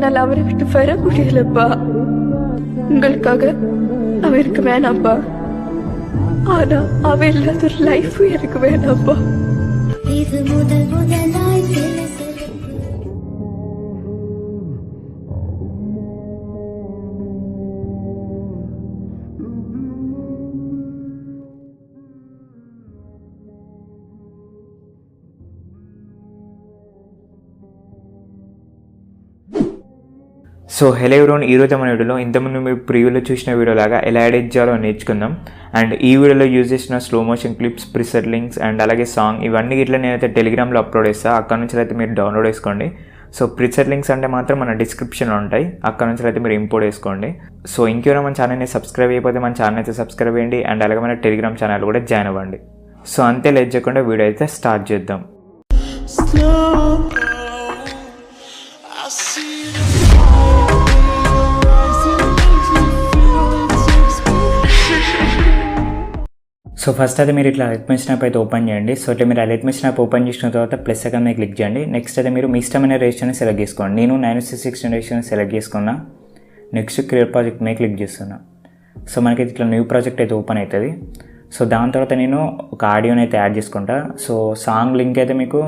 என்னால் அவரை விட்டு வர முடியலப்பா. உங்களுக்காக அவன் எனக்கு வேணாம்ப்பா. ஆனா அவன் இல்லாத ஒரு லைஃப் எனக்கு வேணாம்ப்பா. இது முதலாய் సో హలో ఎవరోన్, ఈరోజు మన వీడియోలో ఇంతకుముందు మీరు ప్రీవ్యూలో చూసిన వీడియోలాగా ఎలా ఎడిట్ చేయాలో నేర్చుకుందాం. అండ్ ఈ వీడియోలో యూజ్ చేసిన slow motion clips, preset links and అలాగే సాంగ్ ఇవన్నీ ఇట్లా నేనైతే టెలిగ్రామ్లో అప్లోడ్ చేస్తాను. అక్కడ నుంచి అయితే మీరు డౌన్లోడ్ చేసుకోండి. సో ప్రిసెట్ లింక్స్ అంటే మాత్రం మన డిస్క్రిప్షన్లో ఉంటాయి, అక్కడ నుంచి అయితే మీరు ఇంపోర్ట్ చేసుకోండి. సో ఇంకెవరో మన ఛానల్ని సబ్స్క్రైబ్ అయిపోతే మన ఛానల్ అయితే సబ్స్క్రైబ్ చేయండి. అండ్ అలాగే మన టెలిగ్రామ్ ఛానల్ కూడా జాయిన్ అవ్వండి. సో అంతే లేట్ చేయకుండా వీడియో అయితే స్టార్ట్ చేద్దాం. సో ఫస్ట్ అయితే మీరు ఇట్లా అలైట్మెంట్ స్నాప్ అయితే ఓపెన్ చేయండి. సో ఇట్లా మీరు అలైట్మెంట్ స్నాప్ ఓపెన్ చేసిన తర్వాత ప్లస్ సెకండ్ మీద క్లిక్ చేయండి. నెక్స్ట్ అయితే మీరు మీ ఇష్టమైన రేషన్ని సెలెక్ట్ చేసుకోండి. నేను 9:16 రేషన్ సెలెక్ట్ చేసుకున్నా. నెక్స్ట్ క్రియేట్ ప్రాజెక్ట్ మీద క్లిక్ చేస్తున్నా. సో మనకి ఇట్లా న్యూ ప్రాజెక్ట్ అయితే ఓపెన్ అవుతుంది. సో దాని తర్వాత నేను ఒక ఆడియోని అయితే యాడ్ చేసుకుంటా. సో సాంగ్ లింక్ అయితే మీకు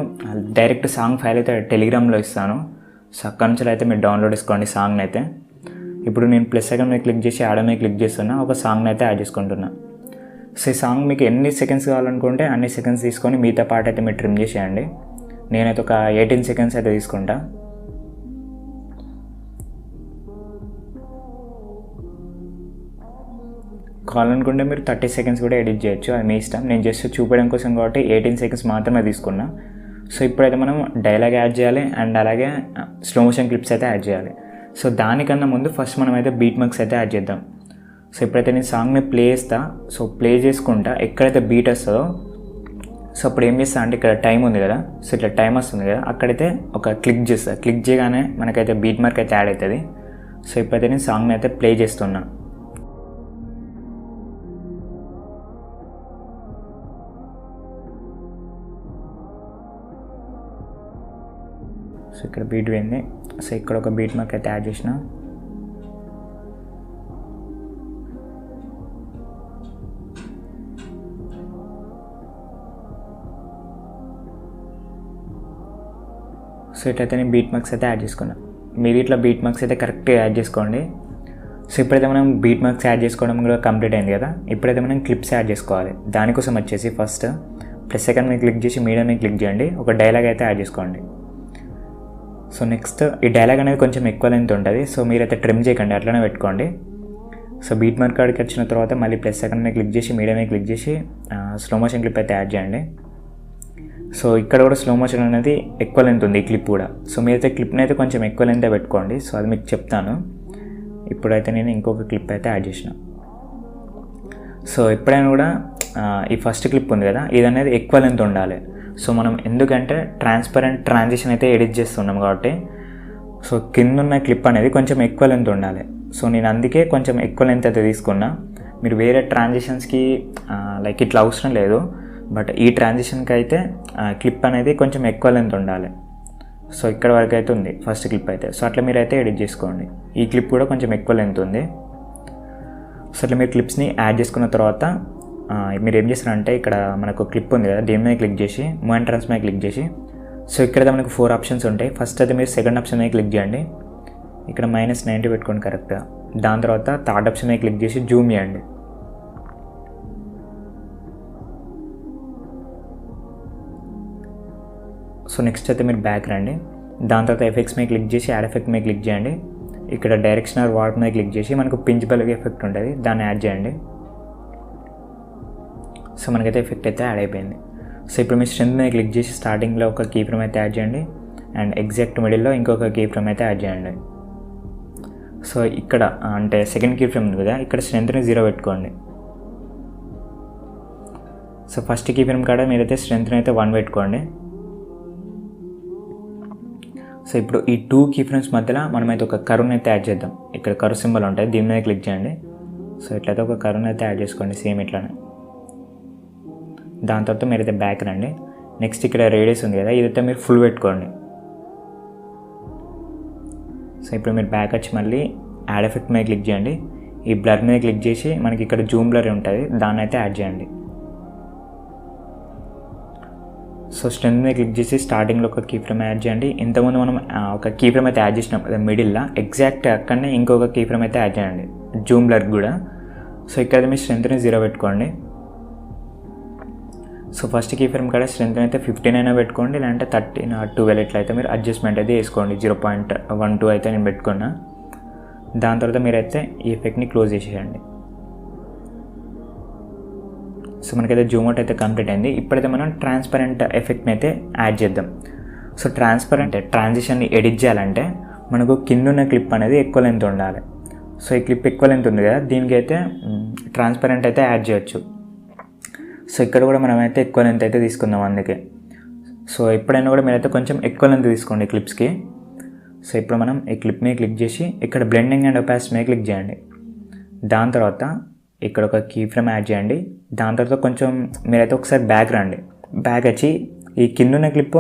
డైరెక్ట్ సాంగ్ ఫైల్ అయితే టెలిగ్రామ్లో ఇస్తాను. సో అక్కడ నుంచి అయితే మీరు డౌన్లోడ్ చేసుకోండి సాంగ్ని అయితే. ఇప్పుడు నేను ప్లస్ సెకండ్ మీద క్లిక్ చేసి ఆడియో మీద క్లిక్ చేస్తున్నా. ఒక సాంగ్ని అయితే యాడ్ చేసుకుంటున్నా. సో ఈ సాంగ్ మీకు ఎన్ని సెకండ్స్ కావాలనుకుంటే అన్ని సెకండ్స్ తీసుకొని మిగతా పార్ట్ అయితే మీరు ట్రిమ్ చేసేయండి. నేనైతే ఒక 18 సెకండ్స్ అయితే తీసుకుంటా. కావాలనుకుంటే మీరు 30 సెకండ్స్ కూడా ఎడిట్ చేయొచ్చు, అది మీ ఇష్టం. నేను జస్ట్ చూపించడం కోసం కాబట్టి 18 సెకండ్స్ మాత్రమే తీసుకున్నా. సో ఇప్పుడైతే మనం డైలాగ్ యాడ్ చేయాలి అండ్ అలాగే స్లో మోషన్ క్లిప్స్ అయితే యాడ్ చేయాలి. సో దానికన్నా ముందు ఫస్ట్ మనం అయితే బీట్ మార్క్స్ అయితే యాడ్ చేద్దాం. సో ఇప్పుడైతే నేను సాంగ్ని ప్లే చేస్తా. సో ప్లే చేసుకుంటా ఎక్కడైతే బీట్ వస్తుందో, సో అప్పుడు ఏం చేస్తా అంటే ఇక్కడ టైం ఉంది కదా, సో ఇట్లా టైం వస్తుంది కదా, అక్కడైతే ఒక క్లిక్ చేస్తా. క్లిక్ చేయగానే మనకైతే బీట్ మార్క్ అయితే యాడ్ అవుతుంది. సో ఇప్పుడైతే నేను సాంగ్ని అయితే ప్లే చేస్తున్నా. సో ఇక్కడ బీట్ పోయింది. సో ఇక్కడ ఒక బీట్ మార్క్ అయితే యాడ్ చేసిన. సో ఇట్లయితే నేను బీట్ మార్క్స్ అయితే యాడ్ చేసుకున్నాను. మీరు ఇట్లా బీట్ మార్క్స్ అయితే కరెక్ట్గా యాడ్ చేసుకోండి. సో ఇప్పుడైతే మనం బీట్ మార్క్స్ యాడ్ చేసుకోవడం కూడా కంప్లీట్ అయింది కదా. ఇప్పుడైతే మనం క్లిప్స్ యాడ్ చేసుకోవాలి. దానికోసం వచ్చేసి ఫస్ట్ ప్లస్ సెకండ్ మీద క్లిక్ చేసి మీడియం మీద క్లిక్ చేయండి. ఒక డైలాగ్ అయితే యాడ్ చేసుకోండి. సో నెక్స్ట్ ఈ డైలాగ్ అనేది కొంచెం ఎక్కువ లెంత్ ఉంటుంది. సో మీరైతే ట్రిమ్ చేయకండి, అట్లనే పెట్టుకోండి. సో బీట్ మార్క్ కాడికి వచ్చిన తర్వాత మళ్ళీ ప్లస్ సెకండ్ మీద క్లిక్ చేసి మీడియం మీద క్లిక్ చేసి స్లో మోషన్ క్లిప్ అయితే యాడ్ చేయండి. సో ఇక్కడ కూడా స్లో మోషన్ అనేది ఎక్కువ లెంత్ ఉంది ఈ క్లిప్ కూడా. సో మీరైతే క్లిప్ని అయితే కొంచెం ఎక్కువ లెంతే పెట్టుకోండి. సో అది మీకు చెప్తాను. ఇప్పుడైతే నేను ఇంకొక క్లిప్ అయితే యాడ్ చేసిన. సో ఎప్పుడైనా కూడా ఈ ఫస్ట్ క్లిప్ ఉంది కదా, ఇది అనేది ఎక్కువ లెంత్ ఉండాలి. సో మనం ఎందుకంటే ట్రాన్స్పరెంట్ ట్రాన్సిషన్ అయితే ఎడిట్ చేస్తున్నాం కాబట్టి సో కిందున్న క్లిప్ అనేది కొంచెం ఎక్కువ లెంత్ ఉండాలి. సో నేను అందుకే కొంచెం ఎక్కువ లెంత్ అయితే తీసుకున్నా. మీరు వేరే ట్రాన్సిషన్స్కి లైక్ ఇట్లా అవసరం లేదు, బట్ ఈ ట్రాన్సిషన్కి అయితే క్లిప్ అనేది కొంచెం ఎక్కువ లెంత్ ఉండాలి. సో ఇక్కడ వరకు అయితే ఉంది ఫస్ట్ క్లిప్ అయితే. సో అట్లా మీరు అయితే ఎడిట్ చేసుకోండి. ఈ క్లిప్ కూడా కొంచెం ఎక్కువ లెంత్ ఉంది. సో అట్లా మీరు క్లిప్స్ని యాడ్ చేసుకున్న తర్వాత మీరు ఏం చేస్తారంటే ఇక్కడ మనకు క్లిప్ ఉంది కదా, దీని మీద క్లిక్ చేసి మూవ్ అండ్ ట్రాన్స్ మీద క్లిక్ చేసి, సో ఇక్కడైతే మనకు 4 ఆప్షన్స్ ఉంటాయి. ఫస్ట్ అయితే మీరు సెకండ్ ఆప్షన్ మీద క్లిక్ చేయండి. ఇక్కడ -90 పెట్టుకోండి కరెక్ట్గా. దాని తర్వాత థర్డ్ ఆప్షన్ మీద క్లిక్ చేసి జూమ్ చేయండి. సో నెక్స్ట్ అయితే మీరు బ్యాక్ రండి. దాని తర్వాత ఎఫెక్ట్స్ మీద క్లిక్ చేసి యాడ్ ఎఫెక్ట్ మీద క్లిక్ చేయండి. ఇక్కడ డైరెక్షనల్ వార్ప్ మీద క్లిక్ చేసి మనకు పించ్ బల్బ్ ఎఫెక్ట్ ఉంటుంది, దాన్ని యాడ్ చేయండి. సో మనకైతే ఎఫెక్ట్ అయితే యాడ్ అయిపోయింది. సో ఇప్పుడు మీరు స్ట్రెంత్ మీద క్లిక్ చేసి స్టార్టింగ్లో ఒక కీ ఫ్రేమ్ అయితే యాడ్ చేయండి అండ్ ఎగ్జాక్ట్ మిడిల్లో ఇంకొక కీ ఫ్రేమ్ అయితే యాడ్ చేయండి. సో ఇక్కడ అంటే సెకండ్ కీ ఫ్రేమ్ ఉంది కదా, ఇక్కడ స్ట్రెంత్ని 0 పెట్టుకోండి. సో ఫస్ట్ కీ ఫ్రేమ్ కాడ మీరైతే స్ట్రెంత్ని అయితే 1 పెట్టుకోండి. సో ఇప్పుడు ఈ 2 కీ ఫ్రేమ్స్ మధ్యలో మనమైతే ఒక కర్వ్ని అయితే యాడ్ చేద్దాం. ఇక్కడ కర్వ్ సింబల్ ఉంటుంది, దీని మీద క్లిక్ చేయండి. సో ఇట్లయితే ఒక కర్వ్ని అయితే యాడ్ చేసుకోండి సేమ్ ఇట్లానే. దాని తర్వాత మీరైతే బ్యాక్ రండి. నెక్స్ట్ ఇక్కడ రేడియస్ ఉంది కదా, ఇదైతే మీరు ఫుల్ పెట్టుకోండి. సో సో ఇప్పుడు మీరు బ్యాక్ వచ్చి మళ్ళీ యాడ్ ఎఫెక్ట్ మీద క్లిక్ చేయండి. ఈ బ్లర్ మీద క్లిక్ చేసి మనకి ఇక్కడ జూమ్ బ్లర్ ఉంటుంది, దాన్ని అయితే యాడ్ చేయండి. సో స్ట్రెంత్ మీద క్లిక్ చేసి స్టార్టింగ్లో ఒక కీ ఫ్రేమ్ యాడ్ చేయండి. ఇంతకుముందు మనం ఒక కీ ఫ్రేమ్ అయితే యాడ్ చేసినాం కదా మిడిల్లో, ఎగ్జాక్ట్ అక్కడనే ఇంకొక కీ ఫ్రేమ్ అయితే యాడ్ చేయండి జూమ్ బ్లర్ కూడా. సో ఇక్కడ మీ స్ట్రెంత్ని 0 పెట్టుకోండి. సో ఫస్ట్ కీ ఫ్రేమ్ కాడ స్ట్రెంత్ అయితే 15 అయినా పెట్టుకోండి, లేదంటే 13 or 12 ఇట్లయితే మీరు అడ్జస్ట్మెంట్ అయితే వేసుకోండి. 0.12 అయితే నేను పెట్టుకున్నా. దాని తర్వాత మీరైతే ఈ ఎఫెక్ట్ని క్లోజ్ చేసేయండి. సో మనకైతే జూమ్ అవుట్ అయితే కంప్లీట్ అయింది. ఇప్పుడైతే మనం ట్రాన్స్పరెంట్ ఎఫెక్ట్ని అయితే యాడ్ చేద్దాం. సో ట్రాన్స్పరెంట్ ట్రాన్సిషన్ని ఎడిట్ చేయాలంటే మనకు కిందున్న క్లిప్ అనేది ఎక్కువ లెంత్ ఉండాలి. సో ఈ క్లిప్ ఎక్కువ లెంత్ ఉంది కదా, దీనికైతే ట్రాన్స్పరెంట్ అయితే యాడ్ చేయొచ్చు. సో ఇక్కడ కూడా మనమైతే ఎక్కువ లెంత్ అయితే తీసుకుందాం అందుకే. సో ఎప్పుడైనా కూడా మీరైతే కొంచెం ఎక్కువ లెంత్ తీసుకోండి క్లిప్స్కి. సో ఇప్పుడు మనం ఈ క్లిప్ మీద క్లిక్ చేసి ఇక్కడ బ్లెండింగ్ అండ్ ఒపాసిటీ మీద క్లిక్ చేయండి. దాని తర్వాత ఇక్కడ ఒక కీ ఫ్రేమ్ యాడ్ చేయండి. దాని తర్వాత కొంచెం మీరైతే ఒకసారి బ్యాక్ రండి. బ్యాక్ వచ్చి ఈ కిందున్న క్లిప్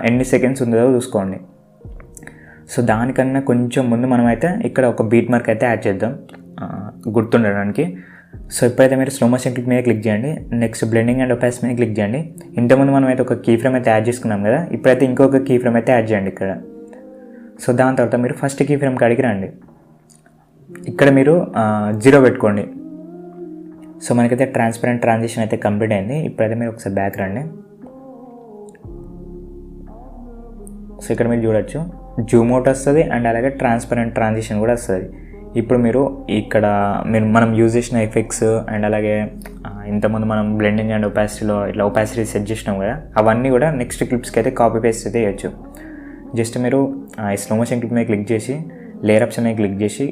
ఎన్ని సెకండ్స్ ఉందో చూసుకోండి. సో దానికన్నా కొంచెం ముందు మనమైతే ఇక్కడ ఒక బీట్ మార్క్ అయితే యాడ్ చేద్దాం గుర్తుండడానికి. సో ఇప్పుడైతే మీరు స్లో మోషన్ క్లిక్ మీద క్లిక్ చేయండి. నెక్స్ట్ బ్లెండింగ్ అండ్ ఒపాసిటీ మీద క్లిక్ చేయండి. ఇంతకుముందు మనం అయితే ఒక కీ ఫ్రేమ్ అయితే యాడ్ చేసుకున్నాం కదా, ఇప్పుడైతే ఇంకొక కీ ఫ్రేమ్ అయితే యాడ్ చేయండి ఇక్కడ. సో దాని తర్వాత మీరు ఫస్ట్ కీ ఫ్రేమ్ కాడికి రండి. ఇక్కడ మీరు 0 పెట్టుకోండి. సో మనకైతే ట్రాన్స్పరెంట్ ట్రాన్సిషన్ అయితే కంప్లీట్ అయింది. ఇప్పుడైతే మీరు ఒకసారి బ్యాక్ రండి. సో ఇక్కడ మీరు చూడొచ్చు జూమ్ అవుట్ వస్తుంది అండ్ అలాగే ట్రాన్స్పరెంట్ ట్రాన్సిషన్ కూడా వస్తుంది. ఇప్పుడు మీరు ఇక్కడ మనం యూజ్ చేసిన ఎఫెక్ట్స్ అండ్ అలాగే ఇంతకుముందు మనం బ్లెండింగ్ అండ్ ఒపాసిటీలో ఇట్లా ఒపాసిటీ సెట్ చేసినాం కదా, అవన్నీ కూడా నెక్స్ట్ క్లిప్స్కి అయితే కాపీ పేస్ట్ అయితే వేయచ్చు. జస్ట్ మీరు ఈ స్లో మోషన్ క్లిప్ మీద క్లిక్ చేసి లేయర్ ఆప్షన్ మీద క్లిక్ చేసి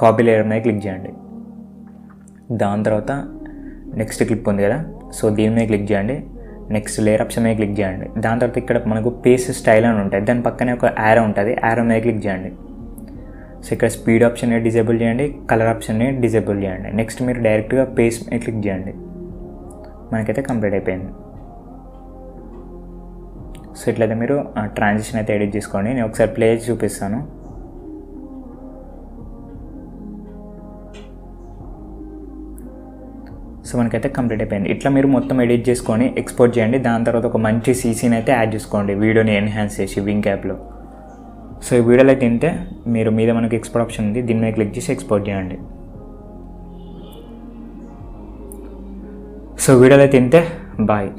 కాపీ లేయర్ మీద క్లిక్ చేయండి. దాని తర్వాత నెక్స్ట్ క్లిప్ ఉంది కదా, సో దీని మీద క్లిక్ చేయండి. నెక్స్ట్ లేయర్ ఆప్షన్ మీద క్లిక్ చేయండి. దాని తర్వాత ఇక్కడ మనకు పేస్ స్టైల్ అని ఉంటుంది, దాని పక్కనే ఒక యారో ఉంటుంది, యారో మీద క్లిక్ చేయండి. సో ఇక్కడ స్పీడ్ ఆప్షన్ని డిజేబుల్ చేయండి, కలర్ ఆప్షన్ని డిజేబుల్ చేయండి. నెక్స్ట్ మీరు డైరెక్ట్గా పేస్ మీద క్లిక్ చేయండి. మనకైతే కంప్లీట్ అయిపోయింది. సో ఇట్లయితే మీరు ట్రాన్సిషన్ అయితే ఎడిట్ చేసుకోండి. నేను ఒకసారి ప్లే చేసి చూపిస్తాను. సో మనకైతే కంప్లీట్ అయిపోయింది. ఇట్లా మీరు మొత్తం ఎడిట్ చేసుకొని ఎక్స్పోర్ట్ చేయండి. దాని తర్వాత ఒక మంచి సీసీని అయితే యాడ్ చేసుకోండి వీడియోని ఎన్హాన్స్ చేసి వింక్ యాప్లో. సో ఈ వీడియోలో అయితే తింటే మీరు మీద మనకి ఎక్స్పోర్ట్ ఆప్షన్ ఉంది, దీని మీద క్లిక్ చేసి ఎక్స్పోర్ట్ చేయండి. సో వీడియోలో అయితే తింటే బాయ్.